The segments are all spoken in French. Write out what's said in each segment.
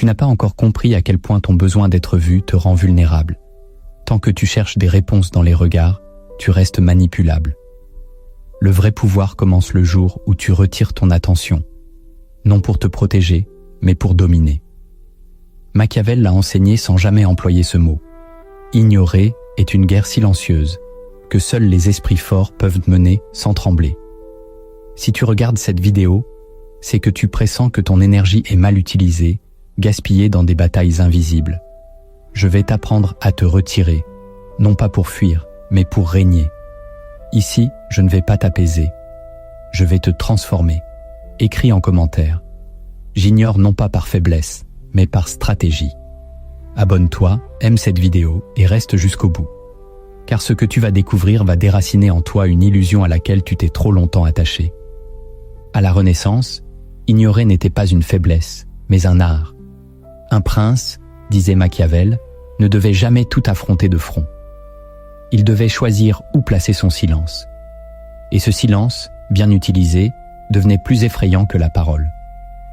Tu n'as pas encore compris à quel point ton besoin d'être vu te rend vulnérable. Tant que tu cherches des réponses dans les regards, tu restes manipulable. Le vrai pouvoir commence le jour où tu retires ton attention, non pour te protéger, mais pour dominer. Machiavel l'a enseigné sans jamais employer ce mot. Ignorer est une guerre silencieuse, que seuls les esprits forts peuvent mener sans trembler. Si tu regardes cette vidéo, c'est que tu pressens que ton énergie est mal utilisée, gaspillée dans des batailles invisibles. Je vais t'apprendre à te retirer, non pas pour fuir, mais pour régner. Ici, je ne vais pas t'apaiser. Je vais te transformer. Écris en commentaire. J'ignore non pas par faiblesse, mais par stratégie. Abonne-toi, aime cette vidéo et reste jusqu'au bout. Car ce que tu vas découvrir va déraciner en toi une illusion à laquelle tu t'es trop longtemps attaché. À la Renaissance, ignorer n'était pas une faiblesse, mais un art. Un prince, disait Machiavel, ne devait jamais tout affronter de front. Il devait choisir où placer son silence. Et ce silence, bien utilisé, devenait plus effrayant que la parole.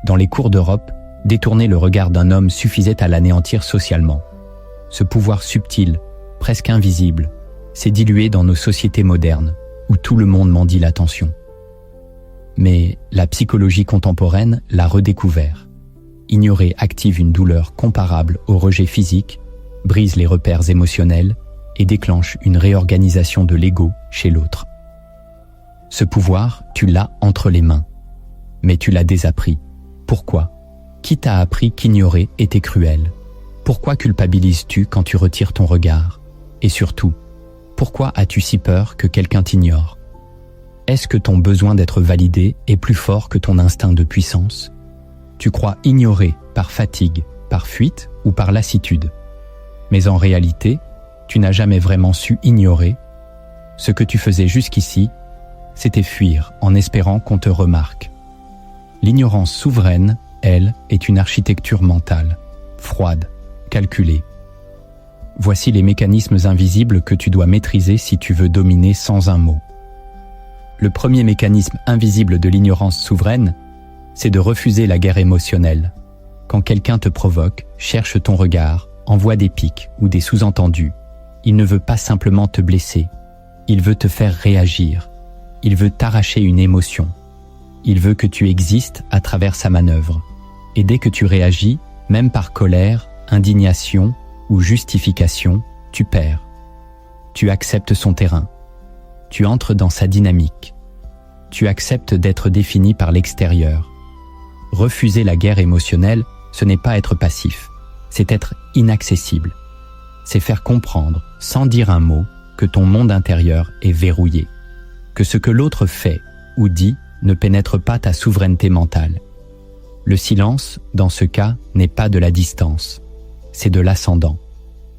Dans les cours d'Europe, détourner le regard d'un homme suffisait à l'anéantir socialement. Ce pouvoir subtil, presque invisible, s'est dilué dans nos sociétés modernes, où tout le monde mendie l'attention. Mais la psychologie contemporaine l'a redécouvert. Ignorer active une douleur comparable au rejet physique, brise les repères émotionnels et déclenche une réorganisation de l'ego chez l'autre. Ce pouvoir, tu l'as entre les mains. Mais tu l'as désappris. Pourquoi ? Qui t'a appris qu'ignorer était cruel ? Pourquoi culpabilises-tu quand tu retires ton regard ? Et surtout, pourquoi as-tu si peur que quelqu'un t'ignore ? Est-ce que ton besoin d'être validé est plus fort que ton instinct de puissance ? Tu crois ignorer par fatigue, par fuite ou par lassitude. Mais en réalité, tu n'as jamais vraiment su ignorer. Ce que tu faisais jusqu'ici, c'était fuir en espérant qu'on te remarque. L'ignorance souveraine, elle, est une architecture mentale, froide, calculée. Voici les mécanismes invisibles que tu dois maîtriser si tu veux dominer sans un mot. Le premier mécanisme invisible de l'ignorance souveraine, c'est de refuser la guerre émotionnelle. Quand quelqu'un te provoque, cherche ton regard, envoie des pics ou des sous-entendus, il ne veut pas simplement te blesser, il veut te faire réagir, il veut t'arracher une émotion, il veut que tu existes à travers sa manœuvre. Et dès que tu réagis, même par colère, indignation ou justification, tu perds. Tu acceptes son terrain. Tu entres dans sa dynamique. Tu acceptes d'être défini par l'extérieur. Refuser la guerre émotionnelle, ce n'est pas être passif, c'est être inaccessible. C'est faire comprendre, sans dire un mot, que ton monde intérieur est verrouillé, que ce que l'autre fait ou dit ne pénètre pas ta souveraineté mentale. Le silence, dans ce cas, n'est pas de la distance, c'est de l'ascendant.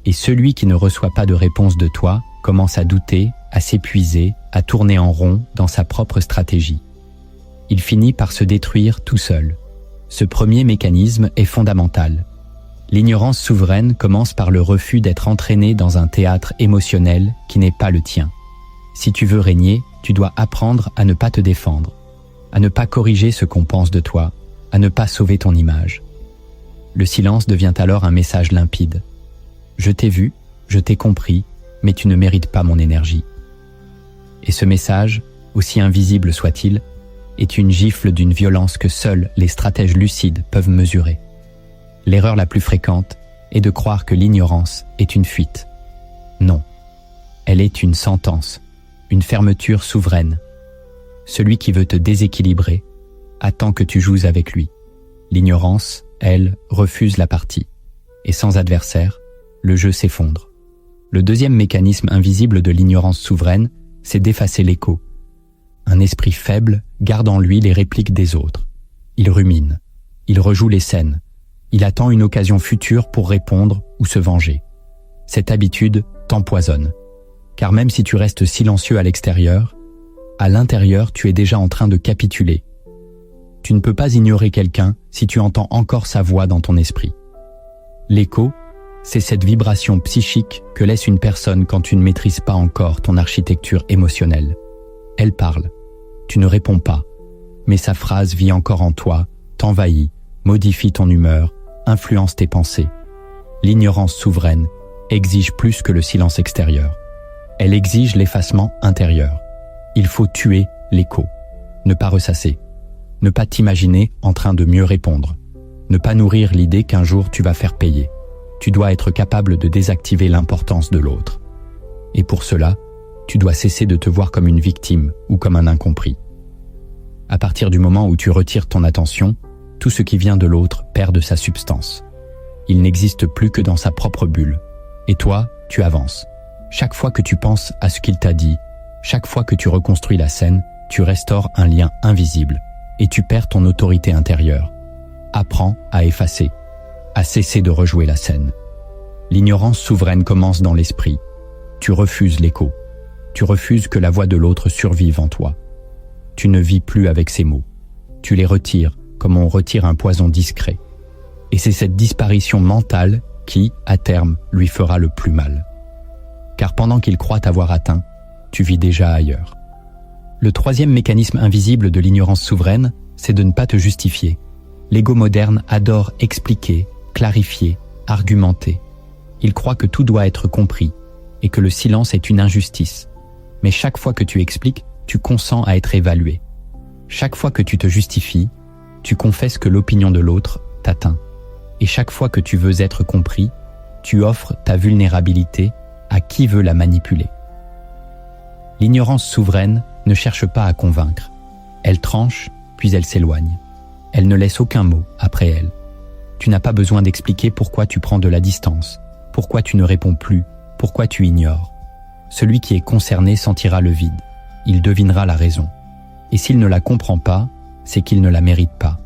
Et celui qui ne reçoit pas de réponse de toi commence à douter, à s'épuiser, à tourner en rond dans sa propre stratégie. Il finit par se détruire tout seul. Ce premier mécanisme est fondamental. L'ignorance souveraine commence par le refus d'être entraîné dans un théâtre émotionnel qui n'est pas le tien. Si tu veux régner, tu dois apprendre à ne pas te défendre, à ne pas corriger ce qu'on pense de toi, à ne pas sauver ton image. Le silence devient alors un message limpide. Je t'ai vu, je t'ai compris, mais tu ne mérites pas mon énergie. Et ce message, aussi invisible soit-il, est une gifle d'une violence que seuls les stratèges lucides peuvent mesurer. L'erreur la plus fréquente est de croire que l'ignorance est une fuite. Non, elle est une sentence, une fermeture souveraine. Celui qui veut te déséquilibrer attend que tu joues avec lui. L'ignorance, elle, refuse la partie. Et sans adversaire, le jeu s'effondre. Le deuxième mécanisme invisible de l'ignorance souveraine, c'est d'effacer l'écho. Un esprit faible garde en lui les répliques des autres. Il rumine, il rejoue les scènes, il attend une occasion future pour répondre ou se venger. Cette habitude t'empoisonne, car même si tu restes silencieux à l'extérieur, à l'intérieur tu es déjà en train de capituler. Tu ne peux pas ignorer quelqu'un si tu entends encore sa voix dans ton esprit. L'écho, c'est cette vibration psychique que laisse une personne quand tu ne maîtrises pas encore ton architecture émotionnelle. Elle parle, tu ne réponds pas, mais sa phrase vit encore en toi, t'envahit, modifie ton humeur, influence tes pensées. L'ignorance souveraine exige plus que le silence extérieur. Elle exige l'effacement intérieur. Il faut tuer l'écho, ne pas ressasser, ne pas t'imaginer en train de mieux répondre, ne pas nourrir l'idée qu'un jour tu vas faire payer. Tu dois être capable de désactiver l'importance de l'autre. Et pour cela, tu dois cesser de te voir comme une victime ou comme un incompris. À partir du moment où tu retires ton attention, tout ce qui vient de l'autre perd de sa substance. Il n'existe plus que dans sa propre bulle. Et toi, tu avances. Chaque fois que tu penses à ce qu'il t'a dit, chaque fois que tu reconstruis la scène, tu restaures un lien invisible et tu perds ton autorité intérieure. Apprends à effacer, à cesser de rejouer la scène. L'ignorance souveraine commence dans l'esprit. Tu refuses l'écho. Tu refuses que la voix de l'autre survive en toi. Tu ne vis plus avec ces mots. Tu les retires comme on retire un poison discret. Et c'est cette disparition mentale qui, à terme, lui fera le plus mal. Car pendant qu'il croit t'avoir atteint, tu vis déjà ailleurs. Le troisième mécanisme invisible de l'ignorance souveraine, c'est de ne pas te justifier. L'ego moderne adore expliquer, clarifier, argumenter. Il croit que tout doit être compris et que le silence est une injustice. Mais chaque fois que tu expliques, tu consens à être évalué. Chaque fois que tu te justifies, tu confesses que l'opinion de l'autre t'atteint. Et chaque fois que tu veux être compris, tu offres ta vulnérabilité à qui veut la manipuler. L'ignorance souveraine ne cherche pas à convaincre. Elle tranche, puis elle s'éloigne. Elle ne laisse aucun mot après elle. Tu n'as pas besoin d'expliquer pourquoi tu prends de la distance, pourquoi tu ne réponds plus, pourquoi tu ignores. Celui qui est concerné sentira le vide. Il devinera la raison. Et s'il ne la comprend pas, c'est qu'il ne la mérite pas.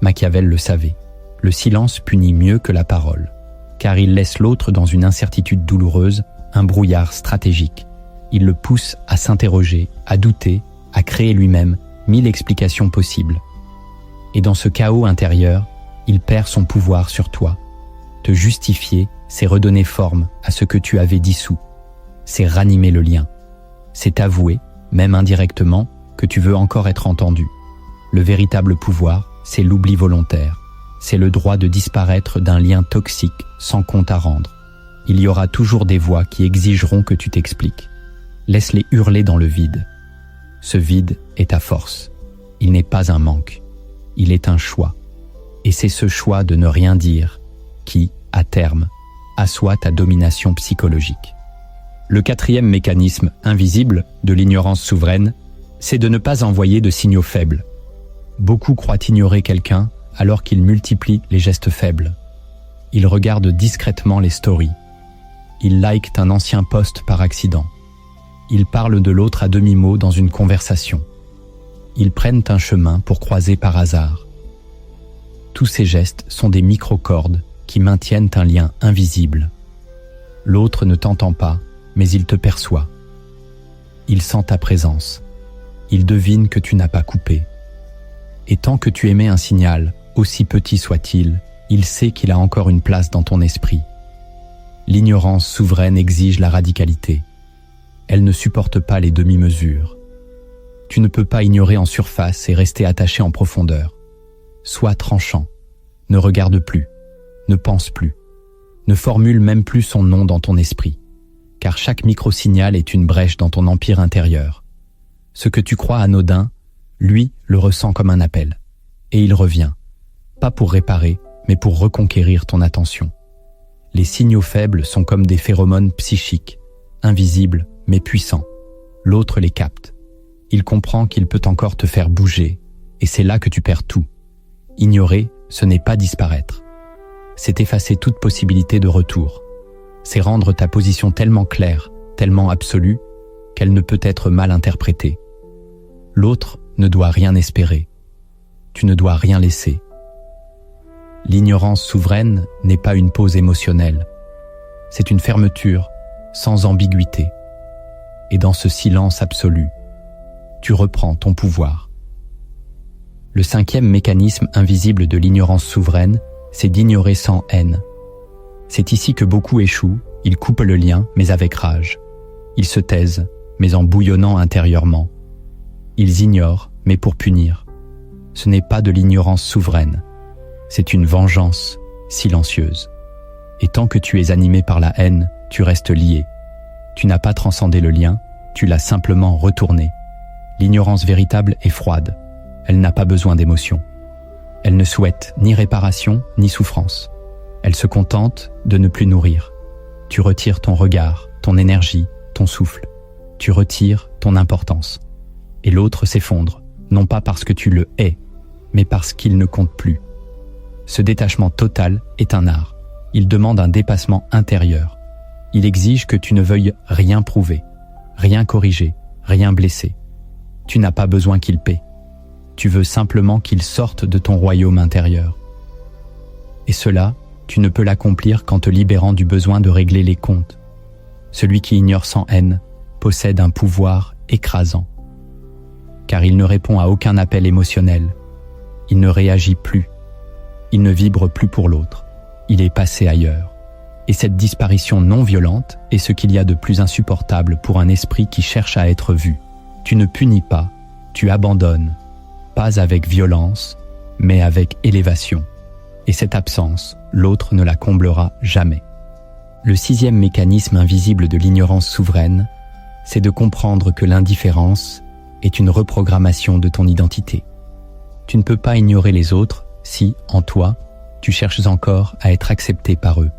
Machiavel le savait. Le silence punit mieux que la parole, car il laisse l'autre dans une incertitude douloureuse, un brouillard stratégique. Il le pousse à s'interroger, à douter, à créer lui-même 1000 explications possibles. Et dans ce chaos intérieur, il perd son pouvoir sur toi. Te justifier, c'est redonner forme à ce que tu avais dissous. C'est ranimer le lien. C'est avouer, même indirectement, que tu veux encore être entendu. Le véritable pouvoir, c'est l'oubli volontaire. C'est le droit de disparaître d'un lien toxique sans compte à rendre. Il y aura toujours des voix qui exigeront que tu t'expliques. Laisse-les hurler dans le vide. Ce vide est ta force. Il n'est pas un manque. Il est un choix. Et c'est ce choix de ne rien dire qui, à terme, assoit ta domination psychologique. Le quatrième mécanisme invisible de l'ignorance souveraine, c'est de ne pas envoyer de signaux faibles. Beaucoup croient ignorer quelqu'un alors qu'ils multiplient les gestes faibles. Ils regardent discrètement les stories. Ils likent un ancien post par accident. Ils parlent de l'autre à demi-mot dans une conversation. Ils prennent un chemin pour croiser par hasard. Tous ces gestes sont des microcordes qui maintiennent un lien invisible. L'autre ne t'entend pas, mais il te perçoit. Il sent ta présence. Il devine que tu n'as pas coupé. Et tant que tu émets un signal, aussi petit soit-il, il sait qu'il a encore une place dans ton esprit. L'ignorance souveraine exige la radicalité. Elle ne supporte pas les demi-mesures. Tu ne peux pas ignorer en surface et rester attaché en profondeur. Sois tranchant. Ne regarde plus. Ne pense plus. Ne formule même plus son nom dans ton esprit. Car chaque micro-signal est une brèche dans ton empire intérieur. Ce que tu crois anodin, lui le ressent comme un appel. Et il revient. Pas pour réparer, mais pour reconquérir ton attention. Les signaux faibles sont comme des phéromones psychiques, invisibles mais puissants. L'autre les capte. Il comprend qu'il peut encore te faire bouger, et c'est là que tu perds tout. Ignorer, ce n'est pas disparaître. C'est effacer toute possibilité de retour. C'est rendre ta position tellement claire, tellement absolue, qu'elle ne peut être mal interprétée. L'autre ne doit rien espérer. Tu ne dois rien laisser. L'ignorance souveraine n'est pas une pause émotionnelle. C'est une fermeture, sans ambiguïté. Et dans ce silence absolu, tu reprends ton pouvoir. Le cinquième mécanisme invisible de l'ignorance souveraine, c'est d'ignorer sans haine. C'est ici que beaucoup échouent, ils coupent le lien, mais avec rage. Ils se taisent, mais en bouillonnant intérieurement. Ils ignorent, mais pour punir. Ce n'est pas de l'ignorance souveraine. C'est une vengeance, silencieuse. Et tant que tu es animé par la haine, tu restes lié. Tu n'as pas transcendé le lien, tu l'as simplement retourné. L'ignorance véritable est froide. Elle n'a pas besoin d'émotion. Elle ne souhaite ni réparation ni souffrance. Elle se contente de ne plus nourrir. Tu retires ton regard, ton énergie, ton souffle. Tu retires ton importance. Et l'autre s'effondre, non pas parce que tu le hais, mais parce qu'il ne compte plus. Ce détachement total est un art. Il demande un dépassement intérieur. Il exige que tu ne veuilles rien prouver, rien corriger, rien blesser. Tu n'as pas besoin qu'il paie. Tu veux simplement qu'il sorte de ton royaume intérieur. Et cela, tu ne peux l'accomplir qu'en te libérant du besoin de régler les comptes. Celui qui ignore sans haine possède un pouvoir écrasant. Car il ne répond à aucun appel émotionnel. Il ne réagit plus. Il ne vibre plus pour l'autre. Il est passé ailleurs. Et cette disparition non violente est ce qu'il y a de plus insupportable pour un esprit qui cherche à être vu. Tu ne punis pas, tu abandonnes. Pas avec violence, mais avec élévation. Et cette absence, l'autre ne la comblera jamais. Le sixième mécanisme invisible de l'ignorance souveraine, c'est de comprendre que l'indifférence est une reprogrammation de ton identité. Tu ne peux pas ignorer les autres si, en toi, tu cherches encore à être accepté par eux.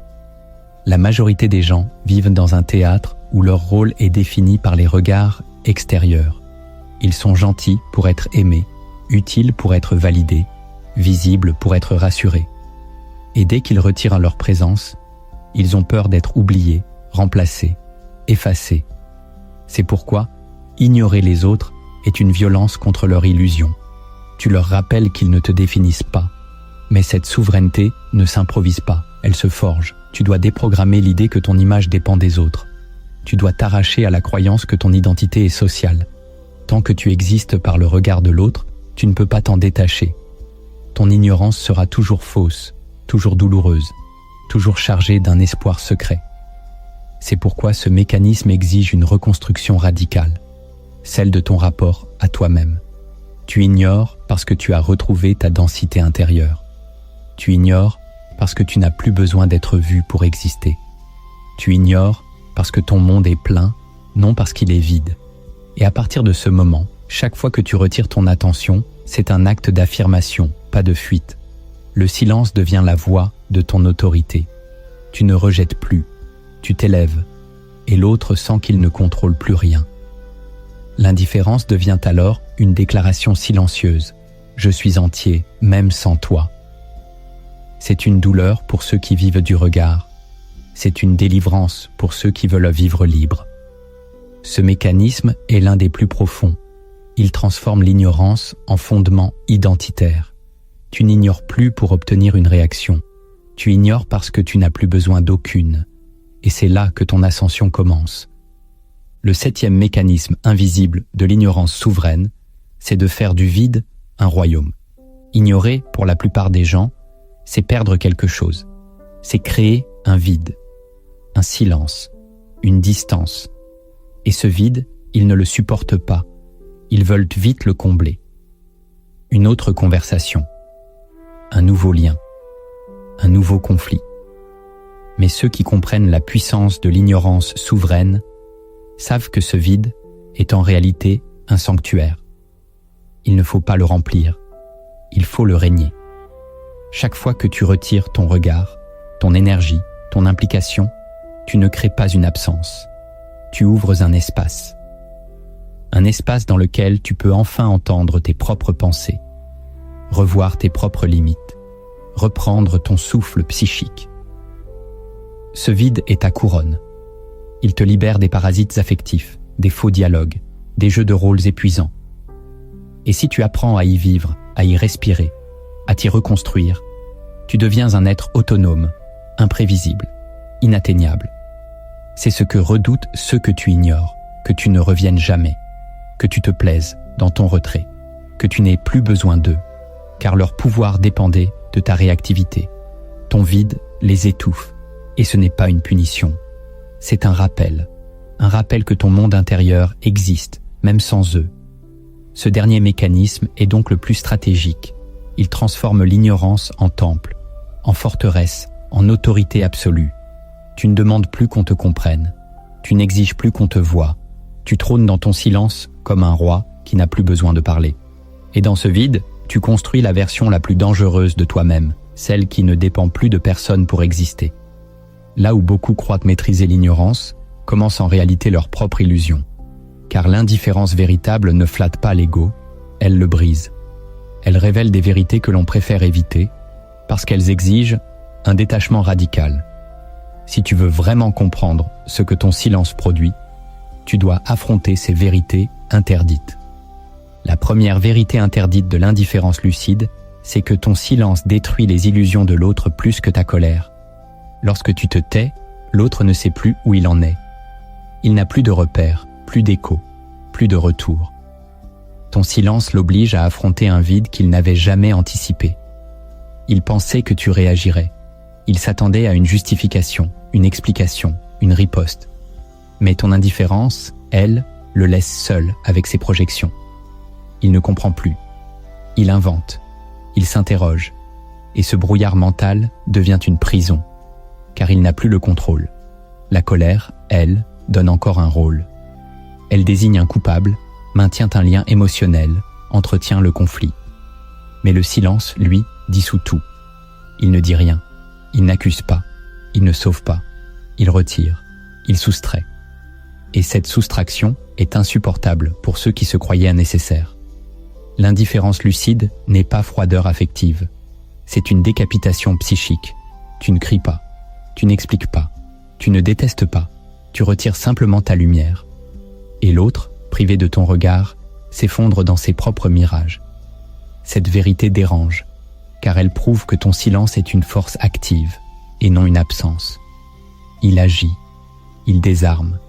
La majorité des gens vivent dans un théâtre où leur rôle est défini par les regards extérieurs. Ils sont gentils pour être aimés, utiles pour être validés, visibles pour être rassurés. Et dès qu'ils retirent leur présence, ils ont peur d'être oubliés, remplacés, effacés. C'est pourquoi ignorer les autres est une violence contre leur illusion. Tu leur rappelles qu'ils ne te définissent pas. Mais cette souveraineté ne s'improvise pas, elle se forge. Tu dois déprogrammer l'idée que ton image dépend des autres. Tu dois t'arracher à la croyance que ton identité est sociale. Tant que tu existes par le regard de l'autre, tu ne peux pas t'en détacher. Ton ignorance sera toujours fausse, toujours douloureuse, toujours chargée d'un espoir secret. C'est pourquoi ce mécanisme exige une reconstruction radicale, celle de ton rapport à toi-même. Tu ignores parce que tu as retrouvé ta densité intérieure. Tu ignores parce que tu n'as plus besoin d'être vu pour exister. Tu ignores parce que ton monde est plein, non parce qu'il est vide. Et à partir de ce moment, chaque fois que tu retires ton attention, c'est un acte d'affirmation, pas de fuite. Le silence devient la voix de ton autorité. Tu ne rejettes plus, tu t'élèves, et l'autre sent qu'il ne contrôle plus rien. L'indifférence devient alors une déclaration silencieuse. Je suis entier, même sans toi. C'est une douleur pour ceux qui vivent du regard. C'est une délivrance pour ceux qui veulent vivre libre. Ce mécanisme est l'un des plus profonds. Il transforme l'ignorance en fondement identitaire. Tu n'ignores plus pour obtenir une réaction. Tu ignores parce que tu n'as plus besoin d'aucune. Et c'est là que ton ascension commence. Le septième mécanisme invisible de l'ignorance souveraine, c'est de faire du vide un royaume. Ignorer, pour la plupart des gens, c'est perdre quelque chose. C'est créer un vide, un silence, une distance. Et ce vide, ils ne le supportent pas. Ils veulent vite le combler. Une autre conversation, un nouveau lien, un nouveau conflit. Mais ceux qui comprennent la puissance de l'ignorance souveraine savent que ce vide est en réalité un sanctuaire. Il ne faut pas le remplir, il faut le régner. Chaque fois que tu retires ton regard, ton énergie, ton implication, tu ne crées pas une absence. Tu ouvres un espace. Un espace dans lequel tu peux enfin entendre tes propres pensées, revoir tes propres limites, reprendre ton souffle psychique. Ce vide est ta couronne. Il te libère des parasites affectifs, des faux dialogues, des jeux de rôles épuisants. Et si tu apprends à y vivre, à y respirer, à t'y reconstruire, tu deviens un être autonome, imprévisible, inatteignable. C'est ce que redoutent ceux que tu ignores, que tu ne reviennes jamais, que tu te plaises dans ton retrait, que tu n'aies plus besoin d'eux, car leur pouvoir dépendait de ta réactivité. Ton vide les étouffe, et ce n'est pas une punition. C'est un rappel que ton monde intérieur existe, même sans eux. Ce dernier mécanisme est donc le plus stratégique. Il transforme l'ignorance en temple, en forteresse, en autorité absolue. Tu ne demandes plus qu'on te comprenne. Tu n'exiges plus qu'on te voie. Tu trônes dans ton silence comme un roi qui n'a plus besoin de parler. Et dans ce vide, tu construis la version la plus dangereuse de toi-même, celle qui ne dépend plus de personne pour exister. Là où beaucoup croient maîtriser l'ignorance, commence en réalité leur propre illusion. Car l'indifférence véritable ne flatte pas l'ego, elle le brise. Elle révèle des vérités que l'on préfère éviter, parce qu'elles exigent un détachement radical. Si tu veux vraiment comprendre ce que ton silence produit, tu dois affronter ces vérités interdites. La première vérité interdite de l'indifférence lucide, c'est que ton silence détruit les illusions de l'autre plus que ta colère. Lorsque tu te tais, l'autre ne sait plus où il en est. Il n'a plus de repères, plus d'écho, plus de retour. Ton silence l'oblige à affronter un vide qu'il n'avait jamais anticipé. Il pensait que tu réagirais. Il s'attendait à une justification, une explication, une riposte. Mais ton indifférence, elle, le laisse seul avec ses projections. Il ne comprend plus. Il invente. Il s'interroge. Et ce brouillard mental devient une prison, car il n'a plus le contrôle. La colère, elle, donne encore un rôle. Elle désigne un coupable, maintient un lien émotionnel, entretient le conflit. Mais le silence, lui, dissout tout. Il ne dit rien. Il n'accuse pas. Il ne sauve pas. Il retire. Il soustrait. Et cette soustraction est insupportable pour ceux qui se croyaient nécessaires. L'indifférence lucide n'est pas froideur affective. C'est une décapitation psychique. Tu ne cries pas. Tu n'expliques pas. Tu ne détestes pas. Tu retires simplement ta lumière. Et l'autre, privé de ton regard, s'effondre dans ses propres mirages. Cette vérité dérange, car elle prouve que ton silence est une force active et non une absence. Il agit, il désarme,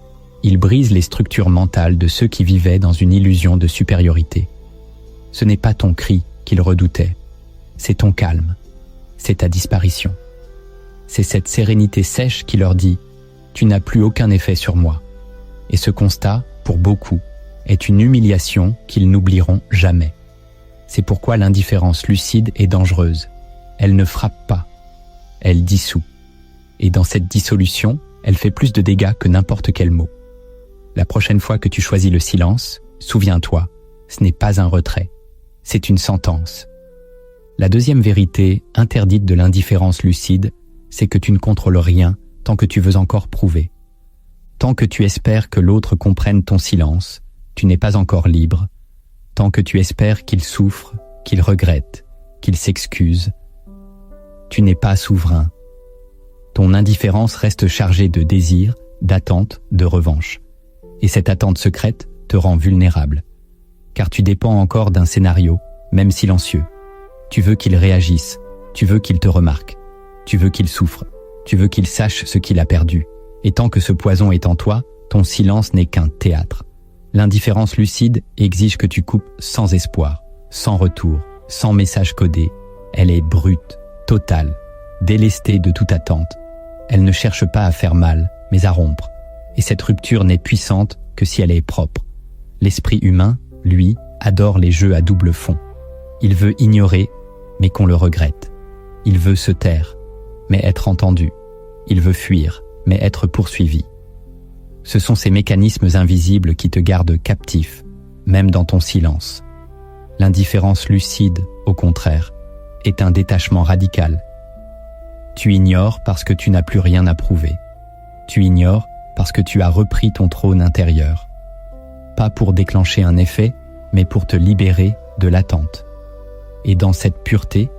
il brise les structures mentales de ceux qui vivaient dans une illusion de supériorité. Ce n'est pas ton cri qu'ils redoutaient, c'est ton calme, c'est ta disparition. C'est cette sérénité sèche qui leur dit « Tu n'as plus aucun effet sur moi ». Et ce constat, pour beaucoup, est une humiliation qu'ils n'oublieront jamais. C'est pourquoi l'indifférence lucide est dangereuse. Elle ne frappe pas, elle dissout. Et dans cette dissolution, elle fait plus de dégâts que n'importe quel mot. La prochaine fois que tu choisis le silence, souviens-toi, ce n'est pas un retrait, c'est une sentence. La deuxième vérité, interdite de l'indifférence lucide, c'est que tu ne contrôles rien tant que tu veux encore prouver. Tant que tu espères que l'autre comprenne ton silence, tu n'es pas encore libre. Tant que tu espères qu'il souffre, qu'il regrette, qu'il s'excuse, tu n'es pas souverain. Ton indifférence reste chargée de désir, d'attente, de revanche. Et cette attente secrète te rend vulnérable. Car tu dépends encore d'un scénario, même silencieux. Tu veux qu'il réagisse, tu veux qu'il te remarque, tu veux qu'il souffre, tu veux qu'il sache ce qu'il a perdu. Et tant que ce poison est en toi, ton silence n'est qu'un théâtre. L'indifférence lucide exige que tu coupes sans espoir, sans retour, sans message codé. Elle est brute, totale, délestée de toute attente. Elle ne cherche pas à faire mal, mais à rompre. Et cette rupture n'est puissante que si elle est propre. L'esprit humain, lui, adore les jeux à double fond. Il veut ignorer, mais qu'on le regrette. Il veut se taire, mais être entendu. Il veut fuir, mais être poursuivi. Ce sont ces mécanismes invisibles qui te gardent captif, même dans ton silence. L'indifférence lucide, au contraire, est un détachement radical. Tu ignores parce que tu n'as plus rien à prouver. Tu ignores parce que tu as repris ton trône intérieur. Pas pour déclencher un effet, mais pour te libérer de l'attente. Et dans cette pureté,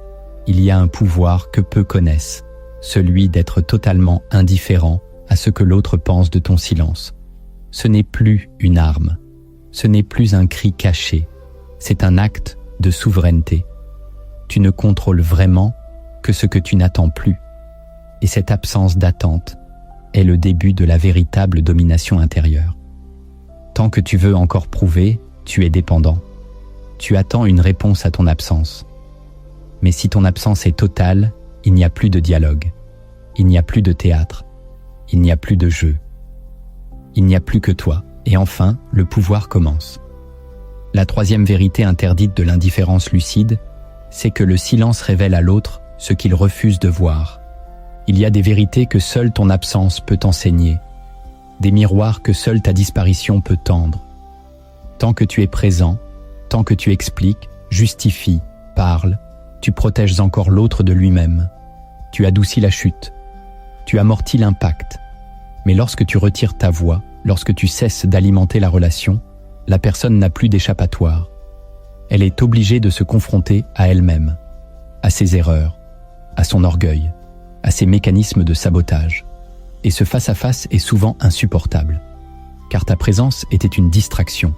il y a un pouvoir que peu connaissent, celui d'être totalement indifférent à ce que l'autre pense de ton silence. Ce n'est plus une arme, ce n'est plus un cri caché, c'est un acte de souveraineté. Tu ne contrôles vraiment que ce que tu n'attends plus. Et cette absence d'attente est le début de la véritable domination intérieure. Tant que tu veux encore prouver, tu es dépendant. Tu attends une réponse à ton absence. Mais si ton absence est totale, il n'y a plus de dialogue. Il n'y a plus de théâtre. Il n'y a plus de jeu. Il n'y a plus que toi. Et enfin, le pouvoir commence. La troisième vérité interdite de l'indifférence lucide, c'est que le silence révèle à l'autre ce qu'il refuse de voir. Il y a des vérités que seule ton absence peut enseigner, des miroirs que seule ta disparition peut tendre. Tant que tu es présent, tant que tu expliques, justifies, parles, tu protèges encore l'autre de lui-même. Tu adoucis la chute, tu amortis l'impact. Mais lorsque tu retires ta voix, lorsque tu cesses d'alimenter la relation, la personne n'a plus d'échappatoire. Elle est obligée de se confronter à elle-même, à ses erreurs, à son orgueil, à ses mécanismes de sabotage. Et ce face-à-face est souvent insupportable, car ta présence était une distraction,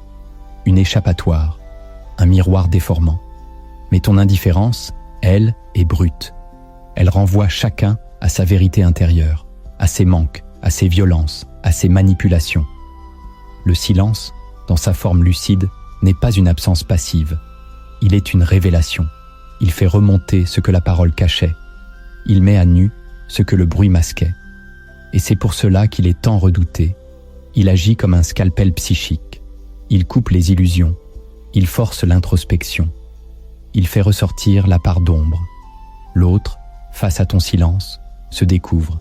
une échappatoire, un miroir déformant. Mais ton indifférence, elle, est brute. Elle renvoie chacun à sa vérité intérieure, à ses manques, à ses violences, à ses manipulations. Le silence, dans sa forme lucide, n'est pas une absence passive. Il est une révélation. Il fait remonter ce que la parole cachait. Il met à nu ce que le bruit masquait. Et c'est pour cela qu'il est tant redouté. Il agit comme un scalpel psychique. Il coupe les illusions. Il force l'introspection. Il fait ressortir la part d'ombre. L'autre, face à ton silence, se découvre.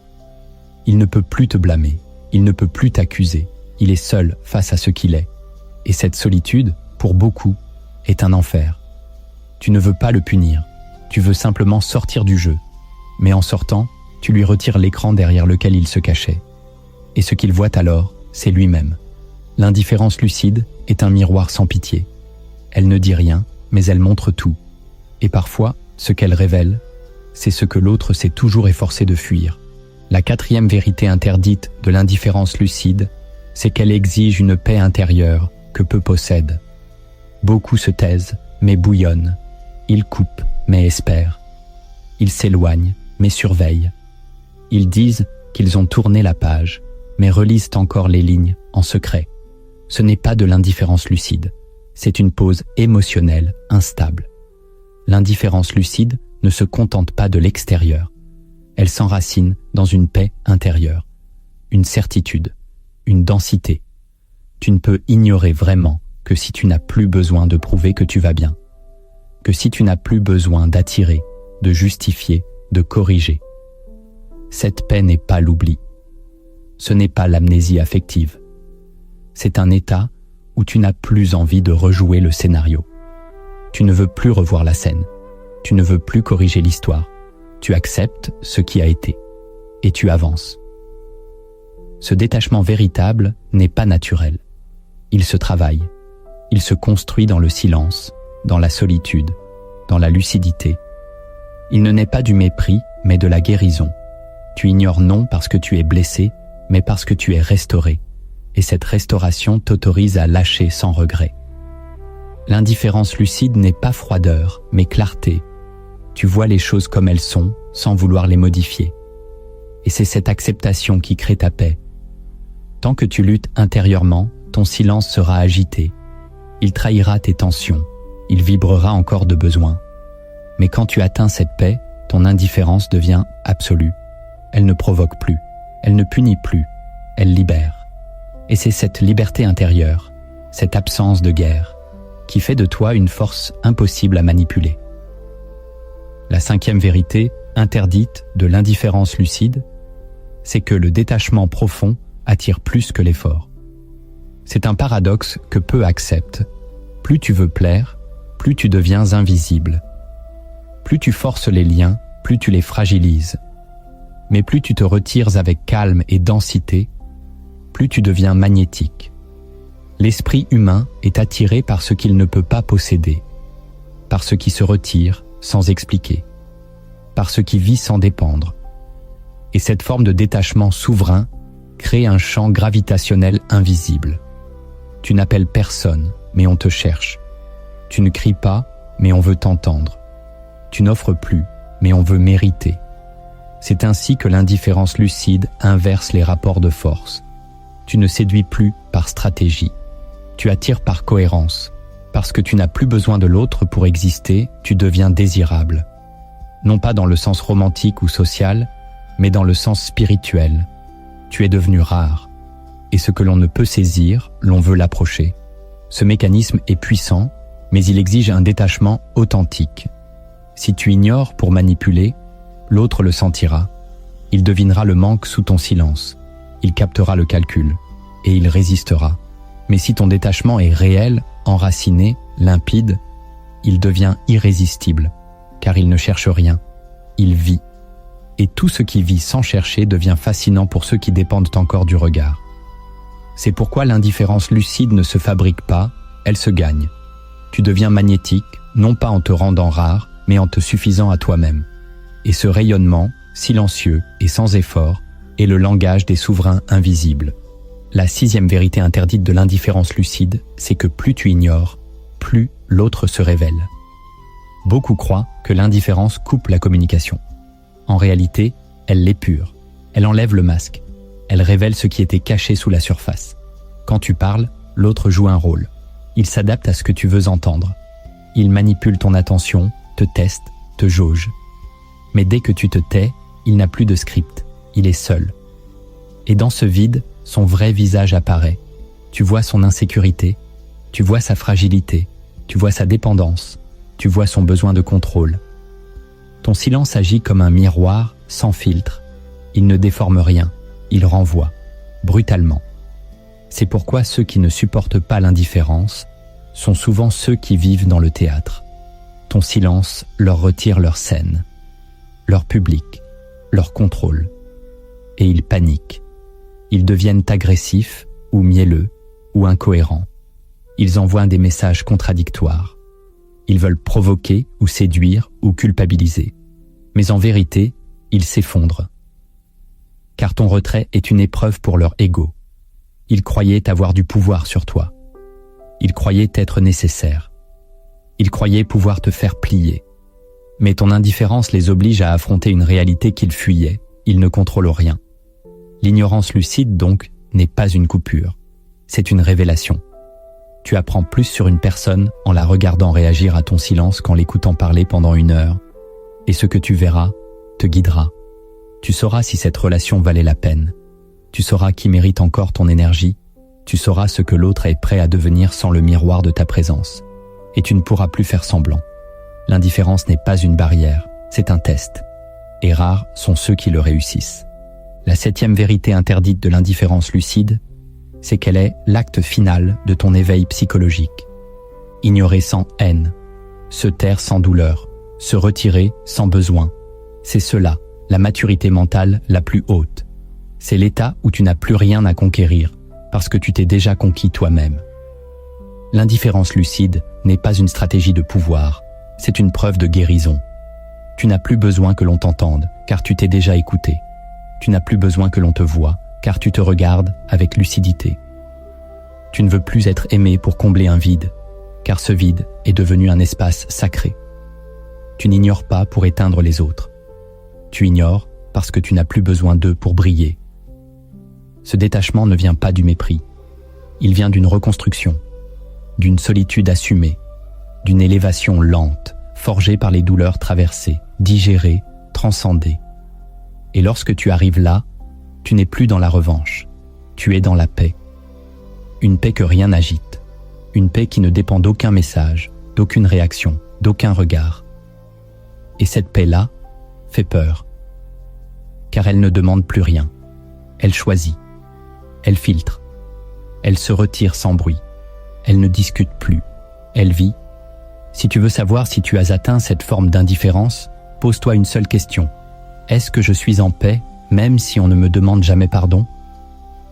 Il ne peut plus te blâmer. Il ne peut plus t'accuser. Il est seul face à ce qu'il est. Et cette solitude, pour beaucoup, est un enfer. Tu ne veux pas le punir. Tu veux simplement sortir du jeu. Mais en sortant, tu lui retires l'écran derrière lequel il se cachait. Et ce qu'il voit alors, c'est lui-même. L'indifférence lucide est un miroir sans pitié. Elle ne dit rien, mais elle montre tout. Et parfois, ce qu'elle révèle, c'est ce que l'autre s'est toujours efforcé de fuir. La quatrième vérité interdite de l'indifférence lucide, c'est qu'elle exige une paix intérieure que peu possèdent. Beaucoup se taisent, mais bouillonnent. Ils coupent, mais espèrent. Ils s'éloignent, mais surveillent. Ils disent qu'ils ont tourné la page, mais relisent encore les lignes en secret. Ce n'est pas de l'indifférence lucide, c'est une pause émotionnelle instable. L'indifférence lucide ne se contente pas de l'extérieur. Elle s'enracine dans une paix intérieure, une certitude, une densité. Tu ne peux ignorer vraiment que si tu n'as plus besoin de prouver que tu vas bien, que si tu n'as plus besoin d'attirer, de justifier, de corriger. Cette paix n'est pas l'oubli. Ce n'est pas l'amnésie affective. C'est un état où tu n'as plus envie de rejouer le scénario. Tu ne veux plus revoir la scène. Tu ne veux plus corriger l'histoire. Tu acceptes ce qui a été. Et tu avances. Ce détachement véritable n'est pas naturel. Il se travaille. Il se construit dans le silence, dans la solitude, dans la lucidité. Il ne naît pas du mépris, mais de la guérison. Tu ignores non parce que tu es blessé, mais parce que tu es restauré. Et cette restauration t'autorise à lâcher sans regret. L'indifférence lucide n'est pas froideur, mais clarté. Tu vois les choses comme elles sont, sans vouloir les modifier. Et c'est cette acceptation qui crée ta paix. Tant que tu luttes intérieurement, ton silence sera agité. Il trahira tes tensions. Il vibrera encore de besoin. Mais quand tu atteins cette paix, ton indifférence devient absolue. Elle ne provoque plus. Elle ne punit plus. Elle libère. Et c'est cette liberté intérieure, cette absence de guerre, qui fait de toi une force impossible à manipuler. La cinquième vérité, interdite de l'indifférence lucide, c'est que le détachement profond attire plus que l'effort. C'est un paradoxe que peu acceptent. Plus tu veux plaire, plus tu deviens invisible. Plus tu forces les liens, plus tu les fragilises. Mais plus tu te retires avec calme et densité, plus tu deviens magnétique. L'esprit humain est attiré par ce qu'il ne peut pas posséder, par ce qui se retire sans expliquer, par ce qui vit sans dépendre. Et cette forme de détachement souverain crée un champ gravitationnel invisible. Tu n'appelles personne, mais on te cherche. Tu ne cries pas, mais on veut t'entendre. Tu n'offres plus, mais on veut mériter. C'est ainsi que l'indifférence lucide inverse les rapports de force. Tu ne séduis plus par stratégie. Tu attires par cohérence. Parce que tu n'as plus besoin de l'autre pour exister, tu deviens désirable. Non pas dans le sens romantique ou social, mais dans le sens spirituel. Tu es devenu rare. Et ce que l'on ne peut saisir, l'on veut l'approcher. Ce mécanisme est puissant, mais il exige un détachement authentique. Si tu ignores pour manipuler, L'autre le sentira. Il devinera le manque sous ton silence. Il captera le calcul. Et il résistera. Mais si ton détachement est réel, enraciné, limpide, il devient irrésistible, car il ne cherche rien. Il vit. Et tout ce qui vit sans chercher devient fascinant pour ceux qui dépendent encore du regard. C'est pourquoi l'indifférence lucide ne se fabrique pas, elle se gagne. Tu deviens magnétique, non pas en te rendant rare, mais en te suffisant à toi-même. Et ce rayonnement, silencieux et sans effort, est le langage des souverains invisibles. La 6e vérité interdite de l'indifférence lucide, c'est que plus tu ignores, plus l'autre se révèle. Beaucoup croient que l'indifférence coupe la communication. En réalité, elle l'épure. Elle enlève le masque. Elle révèle ce qui était caché sous la surface. Quand tu parles, l'autre joue un rôle. Il s'adapte à ce que tu veux entendre. Il manipule ton attention, te teste, te jauge. Mais dès que tu te tais, il n'a plus de script. Il est seul. Et dans ce vide, son vrai visage apparaît. Tu vois son insécurité, tu vois sa fragilité, tu vois sa dépendance, tu vois son besoin de contrôle. Ton silence agit comme un miroir, sans filtre. Il ne déforme rien, il renvoie, brutalement. C'est pourquoi ceux qui ne supportent pas l'indifférence sont souvent ceux qui vivent dans le théâtre. Ton silence leur retire leur scène, leur public, leur contrôle. Et ils paniquent. Ils deviennent agressifs, ou mielleux, ou incohérents. Ils envoient des messages contradictoires. Ils veulent provoquer, ou séduire, ou culpabiliser. Mais en vérité, ils s'effondrent. Car ton retrait est une épreuve pour leur ego. Ils croyaient avoir du pouvoir sur toi. Ils croyaient être nécessaires. Ils croyaient pouvoir te faire plier. Mais ton indifférence les oblige à affronter une réalité qu'ils fuyaient. Ils ne contrôlent rien. L'ignorance lucide, donc, n'est pas une coupure. C'est une révélation. Tu apprends plus sur une personne en la regardant réagir à ton silence qu'en l'écoutant parler pendant 1 heure. Et ce que tu verras te guidera. Tu sauras si cette relation valait la peine. Tu sauras qui mérite encore ton énergie. Tu sauras ce que l'autre est prêt à devenir sans le miroir de ta présence. Et tu ne pourras plus faire semblant. L'indifférence n'est pas une barrière, c'est un test. Et rares sont ceux qui le réussissent. La 7e vérité interdite de l'indifférence lucide, c'est qu'elle est l'acte final de ton éveil psychologique. Ignorer sans haine, se taire sans douleur, se retirer sans besoin. C'est cela, la maturité mentale la plus haute. C'est l'état où tu n'as plus rien à conquérir, parce que tu t'es déjà conquis toi-même. L'indifférence lucide n'est pas une stratégie de pouvoir, c'est une preuve de guérison. Tu n'as plus besoin que l'on t'entende, car tu t'es déjà écouté. Tu n'as plus besoin que l'on te voie, car tu te regardes avec lucidité. Tu ne veux plus être aimé pour combler un vide, car ce vide est devenu un espace sacré. Tu n'ignores pas pour éteindre les autres. Tu ignores parce que tu n'as plus besoin d'eux pour briller. Ce détachement ne vient pas du mépris. Il vient d'une reconstruction, d'une solitude assumée, d'une élévation lente, forgée par les douleurs traversées, digérées, transcendées. Et lorsque tu arrives là, tu n'es plus dans la revanche, tu es dans la paix. Une paix que rien n'agite, une paix qui ne dépend d'aucun message, d'aucune réaction, d'aucun regard. Et cette paix-là fait peur, car elle ne demande plus rien. Elle choisit, elle filtre, elle se retire sans bruit, elle ne discute plus, elle vit. Si tu veux savoir si tu as atteint cette forme d'indifférence, pose-toi une seule question. Est-ce que je suis en paix, même si on ne me demande jamais pardon?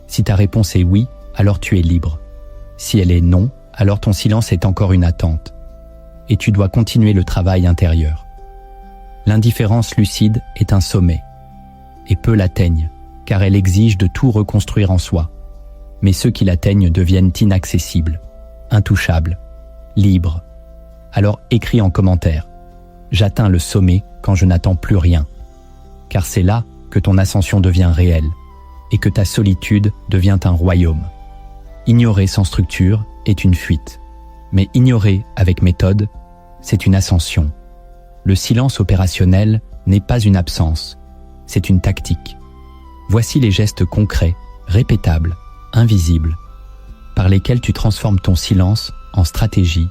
Si ta réponse est oui, alors tu es libre. Si elle est non, alors ton silence est encore une attente. Et tu dois continuer le travail intérieur. L'indifférence lucide est un sommet. Et peu l'atteignent, car elle exige de tout reconstruire en soi. Mais ceux qui l'atteignent deviennent inaccessibles, intouchables, libres. Alors écris en commentaire. J'atteins le sommet quand je n'attends plus rien. Car c'est là que ton ascension devient réelle et que ta solitude devient un royaume. Ignorer sans structure est une fuite, mais ignorer avec méthode, c'est une ascension. Le silence opérationnel n'est pas une absence, c'est une tactique. Voici les gestes concrets, répétables, invisibles, par lesquels tu transformes ton silence en stratégie,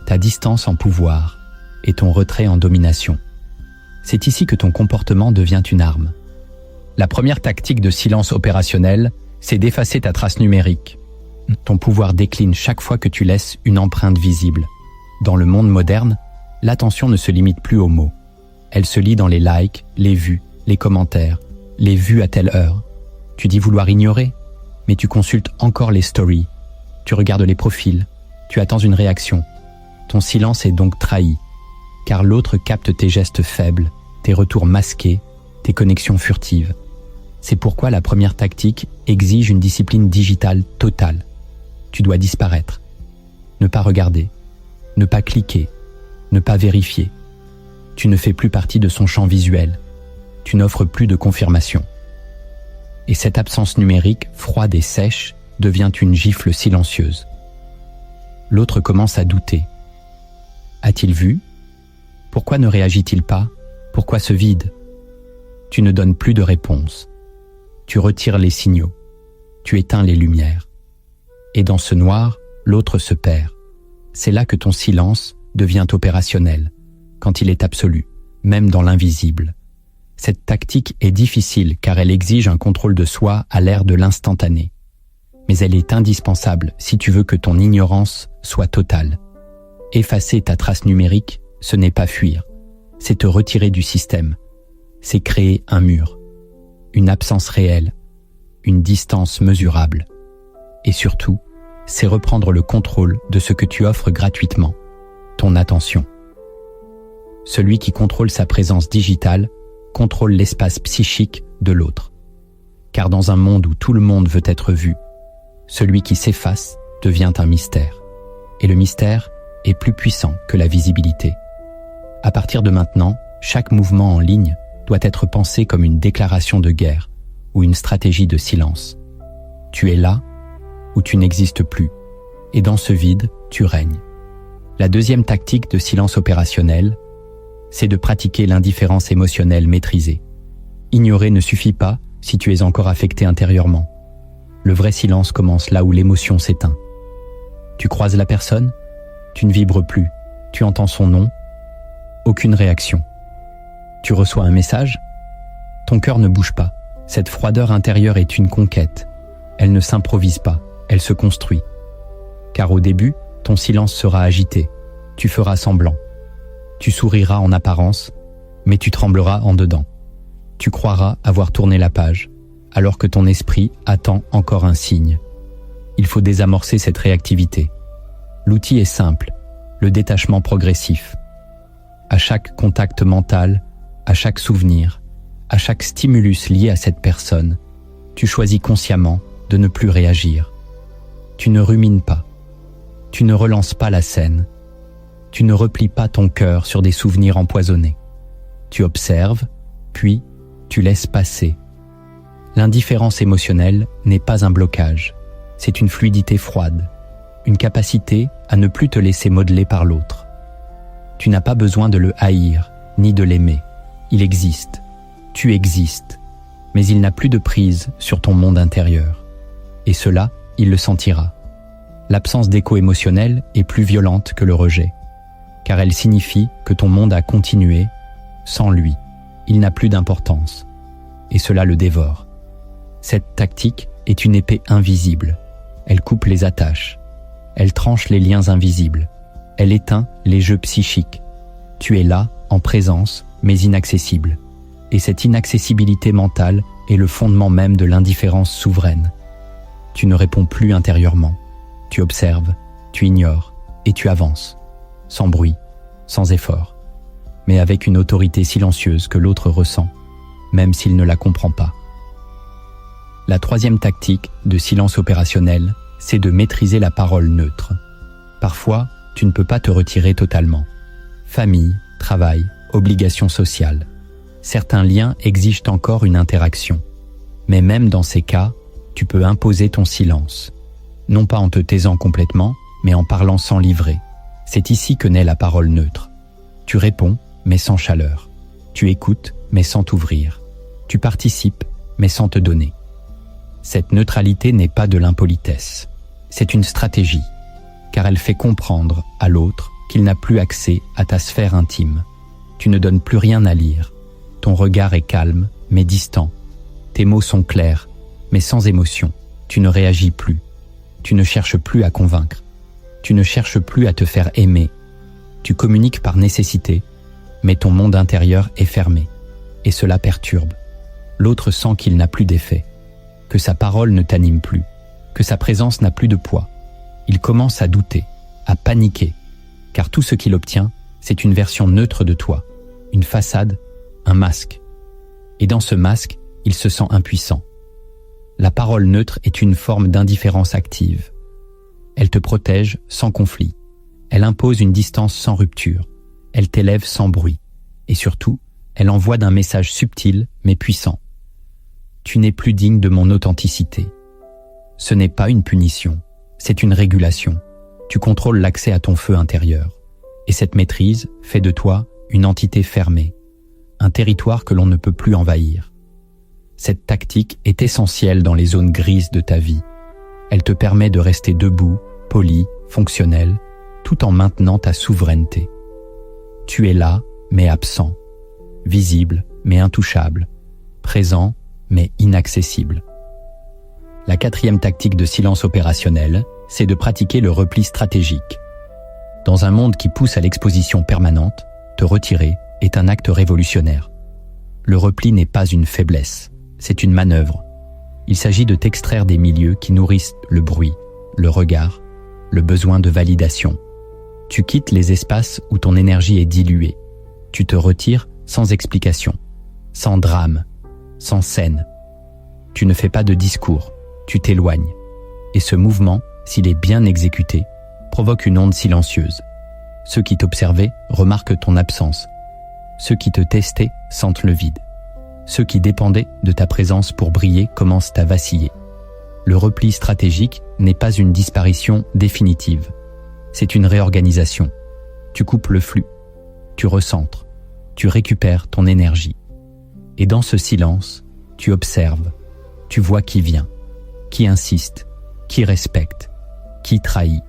ta distance en pouvoir et ton retrait en domination. C'est ici que ton comportement devient une arme. La première tactique de silence opérationnel, c'est d'effacer ta trace numérique. Ton pouvoir décline chaque fois que tu laisses une empreinte visible. Dans le monde moderne, l'attention ne se limite plus aux mots. Elle se lit dans les likes, les vues, les commentaires, les vues à telle heure. Tu dis vouloir ignorer, mais tu consultes encore les stories. Tu regardes les profils, tu attends une réaction. Ton silence est donc trahi, car l'autre capte tes gestes faibles, tes retours masqués, tes connexions furtives. C'est pourquoi la première tactique exige une discipline digitale totale. Tu dois disparaître, ne pas regarder, ne pas cliquer, ne pas vérifier. Tu ne fais plus partie de son champ visuel. Tu n'offres plus de confirmation. Et cette absence numérique, froide et sèche, devient une gifle silencieuse. L'autre commence à douter. A-t-il vu? Pourquoi ne réagit-il pas? Pourquoi ce vide? Tu ne donnes plus de réponse. Tu retires les signaux. Tu éteins les lumières. Et dans ce noir, l'autre se perd. C'est là que ton silence devient opérationnel, quand il est absolu, même dans l'invisible. Cette tactique est difficile car elle exige un contrôle de soi à l'ère de l'instantané. Mais elle est indispensable si tu veux que ton ignorance soit totale. Effacer ta trace numérique, ce n'est pas fuir, c'est te retirer du système. C'est créer un mur, une absence réelle, une distance mesurable. Et surtout, c'est reprendre le contrôle de ce que tu offres gratuitement, ton attention. Celui qui contrôle sa présence digitale contrôle l'espace psychique de l'autre. Car dans un monde où tout le monde veut être vu, celui qui s'efface devient un mystère. Et le mystère est plus puissant que la visibilité. À partir de maintenant, chaque mouvement en ligne doit être pensé comme une déclaration de guerre ou une stratégie de silence. Tu es là ou tu n'existes plus, et dans ce vide, tu règnes. La deuxième tactique de silence opérationnel, c'est de pratiquer l'indifférence émotionnelle maîtrisée. Ignorer ne suffit pas si tu es encore affecté intérieurement. Le vrai silence commence là où l'émotion s'éteint. Tu croises la personne, tu ne vibres plus, tu entends son nom, aucune réaction. Tu reçois un message, ton cœur ne bouge pas. Cette froideur intérieure est une conquête. Elle ne s'improvise pas, elle se construit. Car au début, ton silence sera agité, tu feras semblant. Tu souriras en apparence, mais tu trembleras en dedans. Tu croiras avoir tourné la page, alors que ton esprit attend encore un signe. Il faut désamorcer cette réactivité. L'outil est simple, le détachement progressif. À chaque contact mental, à chaque souvenir, à chaque stimulus lié à cette personne, tu choisis consciemment de ne plus réagir. Tu ne rumines pas. Tu ne relances pas la scène. Tu ne replies pas ton cœur sur des souvenirs empoisonnés. Tu observes, puis tu laisses passer. L'indifférence émotionnelle n'est pas un blocage, c'est une fluidité froide, une capacité à ne plus te laisser modeler par l'autre. Tu n'as pas besoin de le haïr, ni de l'aimer. Il existe, tu existes, mais il n'a plus de prise sur ton monde intérieur. Et cela, il le sentira. L'absence d'écho émotionnel est plus violente que le rejet, car elle signifie que ton monde a continué sans lui. Il n'a plus d'importance, et cela le dévore. Cette tactique est une épée invisible. Elle coupe les attaches. Elle tranche les liens invisibles. Elle éteint les jeux psychiques. Tu es là, en présence, mais inaccessible. Et cette inaccessibilité mentale est le fondement même de l'indifférence souveraine. Tu ne réponds plus intérieurement. Tu observes, tu ignores, et tu avances. Sans bruit, sans effort, mais avec une autorité silencieuse que l'autre ressent, même s'il ne la comprend pas. La troisième tactique de silence opérationnel, c'est de maîtriser la parole neutre. Parfois, tu ne peux pas te retirer totalement. Famille, travail, obligations sociales. Certains liens exigent encore une interaction. Mais même dans ces cas, tu peux imposer ton silence. Non pas en te taisant complètement, mais en parlant sans livrer. C'est ici que naît la parole neutre. Tu réponds, mais sans chaleur. Tu écoutes, mais sans t'ouvrir. Tu participes, mais sans te donner. Cette neutralité n'est pas de l'impolitesse. C'est une stratégie, car elle fait comprendre à l'autre qu'il n'a plus accès à ta sphère intime. Tu ne donnes plus rien à lire. Ton regard est calme, mais distant. Tes mots sont clairs, mais sans émotion. Tu ne réagis plus. Tu ne cherches plus à convaincre. Tu ne cherches plus à te faire aimer. Tu communiques par nécessité, mais ton monde intérieur est fermé. Et cela perturbe. L'autre sent qu'il n'a plus d'effet, que sa parole ne t'anime plus, que sa présence n'a plus de poids. Il commence à douter, à paniquer, car tout ce qu'il obtient, c'est une version neutre de toi, une façade, un masque. Et dans ce masque, il se sent impuissant. La parole neutre est une forme d'indifférence active. Elle te protège sans conflit. Elle impose une distance sans rupture. Elle t'élève sans bruit. Et surtout, elle envoie d'un message subtil mais puissant. Tu n'es plus digne de mon authenticité. Ce n'est pas une punition, c'est une régulation. Tu contrôles l'accès à ton feu intérieur. Et cette maîtrise fait de toi une entité fermée, un territoire que l'on ne peut plus envahir. Cette tactique est essentielle dans les zones grises de ta vie. Elle te permet de rester debout, poli, fonctionnel, tout en maintenant ta souveraineté. Tu es là, mais absent, visible, mais intouchable, présent, mais inaccessible. La 4e tactique de silence opérationnel, c'est de pratiquer le repli stratégique. Dans un monde qui pousse à l'exposition permanente, te retirer est un acte révolutionnaire. Le repli n'est pas une faiblesse, c'est une manœuvre. Il s'agit de t'extraire des milieux qui nourrissent le bruit, le regard, le besoin de validation. Tu quittes les espaces où ton énergie est diluée. Tu te retires sans explication, sans drame, sans scène. Tu ne fais pas de discours, tu t'éloignes. Et ce mouvement, s'il est bien exécuté, provoque une onde silencieuse. Ceux qui t'observaient remarquent ton absence. Ceux qui te testaient sentent le vide. Ceux qui dépendaient de ta présence pour briller commencent à vaciller. Le repli stratégique n'est pas une disparition définitive. C'est une réorganisation. Tu coupes le flux. Tu recentres. Tu récupères ton énergie. Et dans ce silence, tu observes. Tu vois qui vient, qui insiste, qui respecte, qui trahit.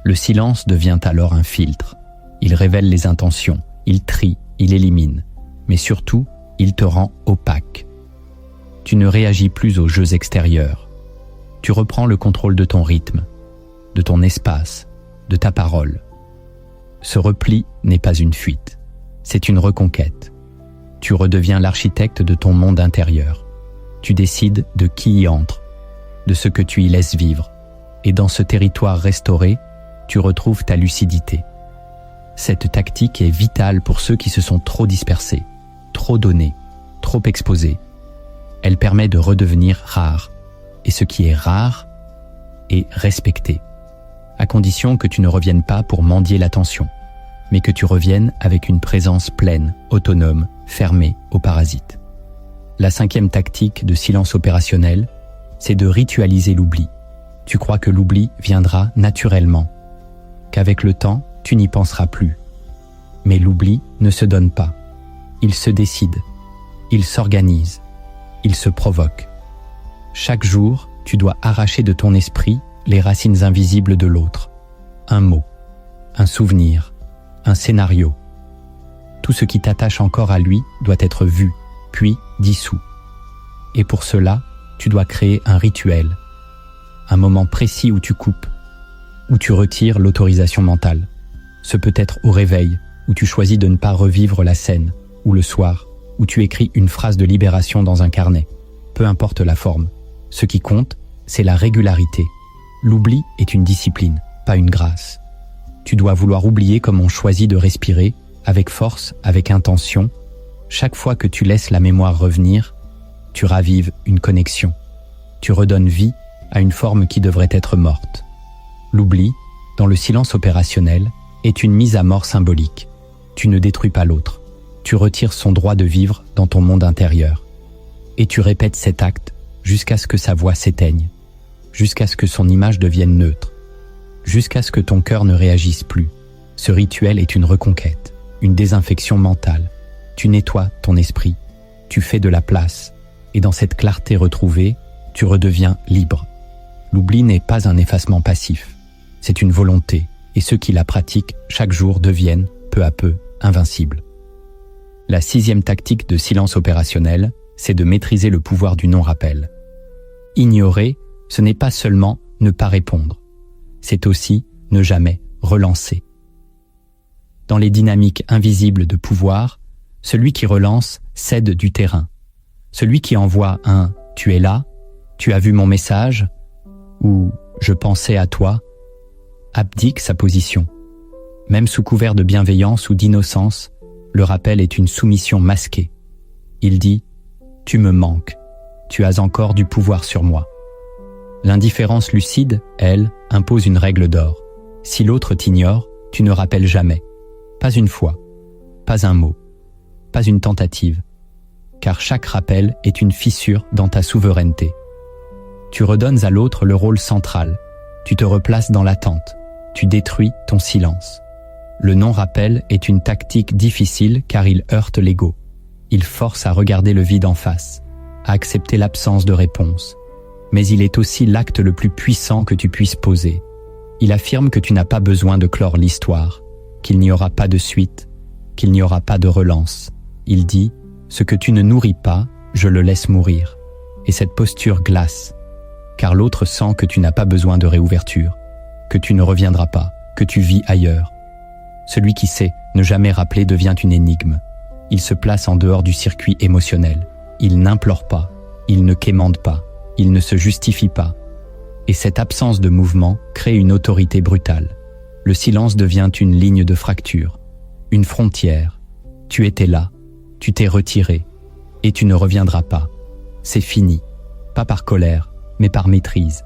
Le silence devient alors un filtre. Il révèle les intentions, il trie, il élimine. Mais surtout, il te rend opaque. Tu ne réagis plus aux jeux extérieurs. Tu reprends le contrôle de ton rythme, de ton espace, de ta parole. Ce repli n'est pas une fuite, c'est une reconquête. Tu redeviens l'architecte de ton monde intérieur. Tu décides de qui y entre, de ce que tu y laisses vivre. Et dans ce territoire restauré, tu retrouves ta lucidité. Cette tactique est vitale pour ceux qui se sont trop dispersés, trop donnés, trop exposés. Elle permet de redevenir rare. Et ce qui est rare est respecté. À condition que tu ne reviennes pas pour mendier l'attention, mais que tu reviennes avec une présence pleine, autonome, fermée aux parasites. La 5e tactique de silence opérationnel, c'est de ritualiser l'oubli. Tu crois que l'oubli viendra naturellement, qu'avec le temps, tu n'y penseras plus. Mais l'oubli ne se donne pas. Il se décide, il s'organise, il se provoque. Chaque jour, tu dois arracher de ton esprit les racines invisibles de l'autre. Un mot, un souvenir, un scénario. Tout ce qui t'attache encore à lui doit être vu, puis dissous. Et pour cela, tu dois créer un rituel, un moment précis où tu coupes, où tu retires l'autorisation mentale. Ce peut être au réveil, où tu choisis de ne pas revivre la scène, ou le soir, où tu écris une phrase de libération dans un carnet. Peu importe la forme. Ce qui compte, c'est la régularité. L'oubli est une discipline, pas une grâce. Tu dois vouloir oublier comme on choisit de respirer, avec force, avec intention. Chaque fois que tu laisses la mémoire revenir, tu ravives une connexion. Tu redonnes vie à une forme qui devrait être morte. L'oubli, dans le silence opérationnel, est une mise à mort symbolique. Tu ne détruis pas l'autre. Tu retires son droit de vivre dans ton monde intérieur. Et tu répètes cet acte jusqu'à ce que sa voix s'éteigne, jusqu'à ce que son image devienne neutre, jusqu'à ce que ton cœur ne réagisse plus. Ce rituel est une reconquête, une désinfection mentale. Tu nettoies ton esprit, tu fais de la place, et dans cette clarté retrouvée, tu redeviens libre. L'oubli n'est pas un effacement passif, c'est une volonté, et ceux qui la pratiquent chaque jour deviennent, peu à peu, invincibles. La 6e tactique de silence opérationnel, c'est de maîtriser le pouvoir du non-rappel. Ignorer, ce n'est pas seulement ne pas répondre, c'est aussi ne jamais relancer. Dans les dynamiques invisibles de pouvoir, celui qui relance cède du terrain. Celui qui envoie un « tu es là »,« tu as vu mon message » ou « je pensais à toi » abdique sa position. Même sous couvert de bienveillance ou d'innocence, le rappel est une soumission masquée. Il dit « tu me manques, tu as encore du pouvoir sur moi ». L'indifférence lucide, elle, impose une règle d'or. Si l'autre t'ignore, tu ne rappelles jamais. Pas une fois, pas un mot, pas une tentative. Car chaque rappel est une fissure dans ta souveraineté. Tu redonnes à l'autre le rôle central, tu te replaces dans l'attente, tu détruis ton silence. Le non-rappel est une tactique difficile car il heurte l'ego. Il force à regarder le vide en face, à accepter l'absence de réponse. Mais il est aussi l'acte le plus puissant que tu puisses poser. Il affirme que tu n'as pas besoin de clore l'histoire, qu'il n'y aura pas de suite, qu'il n'y aura pas de relance. Il dit « ce que tu ne nourris pas, je le laisse mourir ». Et cette posture glace, car l'autre sent que tu n'as pas besoin de réouverture, que tu ne reviendras pas, que tu vis ailleurs. Celui qui sait ne jamais rappeler devient une énigme. Il se place en dehors du circuit émotionnel. Il n'implore pas, il ne quémande pas, il ne se justifie pas. Et cette absence de mouvement crée une autorité brutale. Le silence devient une ligne de fracture, une frontière. Tu étais là, tu t'es retiré, et tu ne reviendras pas. C'est fini, pas par colère, mais par maîtrise.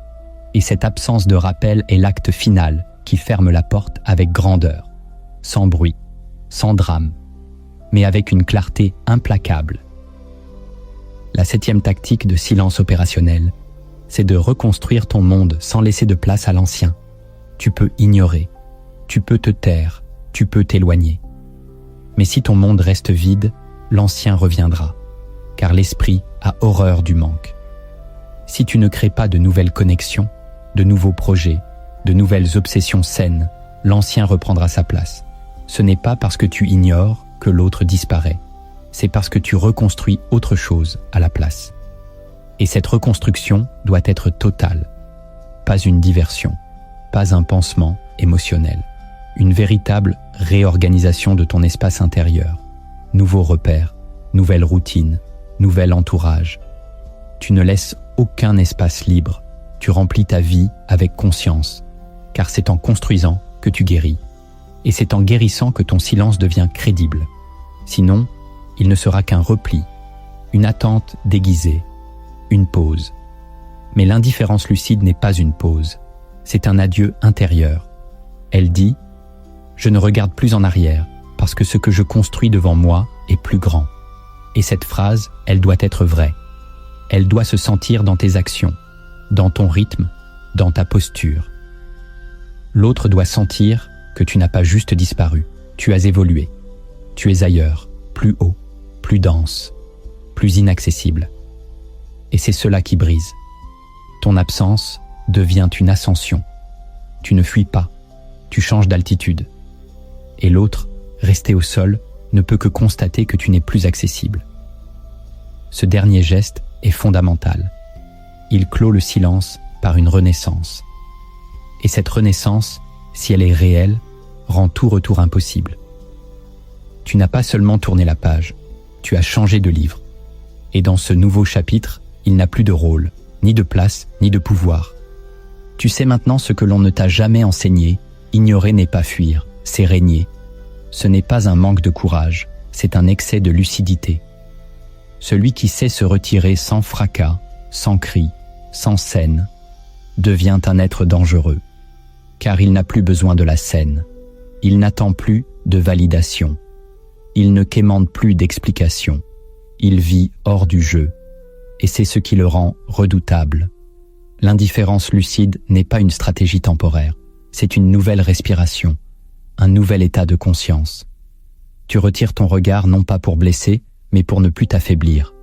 Et cette absence de rappel est l'acte final qui ferme la porte avec grandeur, sans bruit, sans drame, mais avec une clarté implacable. La 7e tactique de silence opérationnel, c'est de reconstruire ton monde sans laisser de place à l'ancien. Tu peux ignorer, tu peux te taire, tu peux t'éloigner. Mais si ton monde reste vide, l'ancien reviendra, car l'esprit a horreur du manque. Si tu ne crées pas de nouvelles connexions, de nouveaux projets, de nouvelles obsessions saines, l'ancien reprendra sa place. Ce n'est pas parce que tu ignores que l'autre disparaît, c'est parce que tu reconstruis autre chose à la place. Et cette reconstruction doit être totale, pas une diversion, pas un pansement émotionnel, une véritable réorganisation de ton espace intérieur. Nouveaux repères, nouvelle routine, nouvel entourage. Tu ne laisses aucun espace libre, tu remplis ta vie avec conscience, car c'est en construisant que tu guéris. Et c'est en guérissant que ton silence devient crédible. Sinon, il ne sera qu'un repli, une attente déguisée, une pause. Mais l'indifférence lucide n'est pas une pause, c'est un adieu intérieur. Elle dit « Je ne regarde plus en arrière, parce que ce que je construis devant moi est plus grand. » Et cette phrase, elle doit être vraie. Elle doit se sentir dans tes actions, dans ton rythme, dans ta posture. L'autre doit sentir que tu n'as pas juste disparu, tu as évolué. Tu es ailleurs, plus haut, plus dense, plus inaccessible. Et c'est cela qui brise. Ton absence devient une ascension. Tu ne fuis pas, tu changes d'altitude. Et l'autre, resté au sol, ne peut que constater que tu n'es plus accessible. Ce dernier geste est fondamental. Il clôt le silence par une renaissance. Et cette renaissance, si elle est réelle, rend tout retour impossible. Tu n'as pas seulement tourné la page, tu as changé de livre. Et dans ce nouveau chapitre, il n'a plus de rôle, ni de place, ni de pouvoir. Tu sais maintenant ce que l'on ne t'a jamais enseigné, ignorer n'est pas fuir, c'est régner. Ce n'est pas un manque de courage, c'est un excès de lucidité. Celui qui sait se retirer sans fracas, sans cri, sans scène, devient un être dangereux, car il n'a plus besoin de la scène. Il n'attend plus de validation. Il ne quémande plus d'explication. Il vit hors du jeu, et c'est ce qui le rend redoutable. L'indifférence lucide n'est pas une stratégie temporaire, c'est une nouvelle respiration, un nouvel état de conscience. Tu retires ton regard non pas pour blesser, mais pour ne plus t'affaiblir.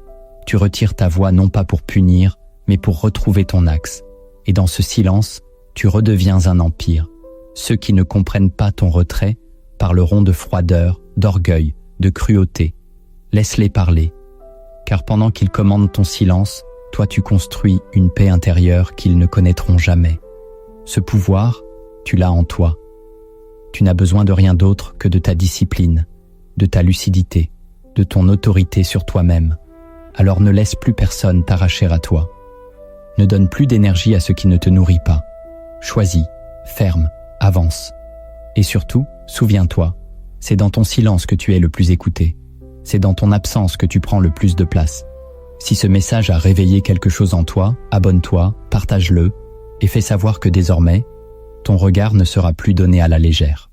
Tu retires ta voix non pas pour punir, mais pour retrouver ton axe. Et dans ce silence, tu redeviens un empire. Ceux qui ne comprennent pas ton retrait parleront de froideur, d'orgueil, de cruauté. Laisse-les parler, car pendant qu'ils commandent ton silence, toi tu construis une paix intérieure qu'ils ne connaîtront jamais. Ce pouvoir, tu l'as en toi. Tu n'as besoin de rien d'autre que de ta discipline, de ta lucidité, de ton autorité sur toi-même. Alors ne laisse plus personne t'arracher à toi. Ne donne plus d'énergie à ce qui ne te nourrit pas. Choisis, ferme, avance. Et surtout, souviens-toi, c'est dans ton silence que tu es le plus écouté. C'est dans ton absence que tu prends le plus de place. Si ce message a réveillé quelque chose en toi, abonne-toi, partage-le et fais savoir que désormais, ton regard ne sera plus donné à la légère.